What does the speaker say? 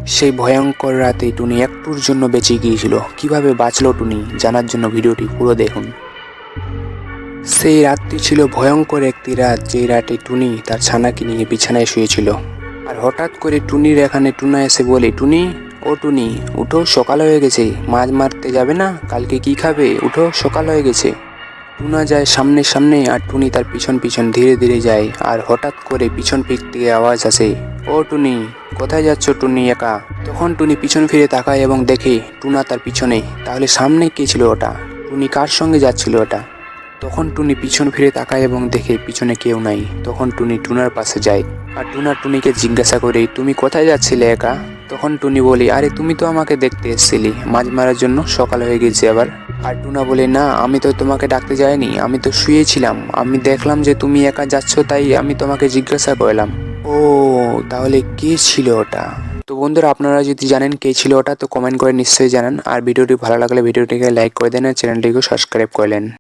সেই ভয়ঙ্কর রাতে টুনি একটুর জন্য বেঁচে গিয়েছিল। কিভাবে বাঁচলো টুনি জানার জন্য ভিডিওটি পুরো দেখুন। সেই রাতটি ছিল ভয়ঙ্কর একটি রাত, যেই রাতে টুনি তার ছানাকে নিয়ে বিছানায় শুয়েছিল। আর হঠাৎ করে টুনির এখানে টুনা এসে বলে, টুনি, ও টুনি, উঠো, সকাল হয়ে গেছে, মাছ মারতে যাবে না? কালকে কি খাবে? উঠো, সকাল হয়ে গেছে। টুনা যায় সামনে সামনে আর টুনি তার পিছন পিছন ধীরে ধীরে যায়। আর হঠাৎ করে পিছন পিঠ থেকে আওয়াজ আসে, ও টুনি, কোথায় যাচ্ছ টুনি একা? তখন টুনি পিছন ফিরে তাকায় এবং দেখে টুনা তার পিছনে। তাহলে সামনে কে ছিল ওটা? টুনি কার সঙ্গে যাচ্ছিল ওটা? তখন টুনি পিছন ফিরে তাকায় এবং দেখে পিছনে কেউ নাই। তখন টুনি টুনার পাশে যায় আর টুনা টুনিকে জিজ্ঞাসা করে, তুমি কোথায় যাচ্ছিলে একা? তখন টুনি বলে, আরে তুমি তো আমাকে দেখতে এসেছিলি মাছ মারার জন্য, সকাল হয়ে গেছে আবার। আর টুনা বলে, না, আমি তো তোমাকে ডাকতে যাইনি, আমি তো শুয়েছিলাম, আমি দেখলাম যে তুমি একা যাচ্ছ, তাই আমি তোমাকে জিজ্ঞাসা করলাম। ও, তাহলে কে ছিল ওটা? তো বন্ধুরা, আপনারা যদি জানেন কে ছিল ওটা তো কমেন্ট করে নিশ্চয়ই জানান। আর ভিডিওটি ভালো লাগলে ভিডিওটিকে লাইক করে দেন আর চ্যানেলটিকে সাবস্ক্রাইব করে নেন।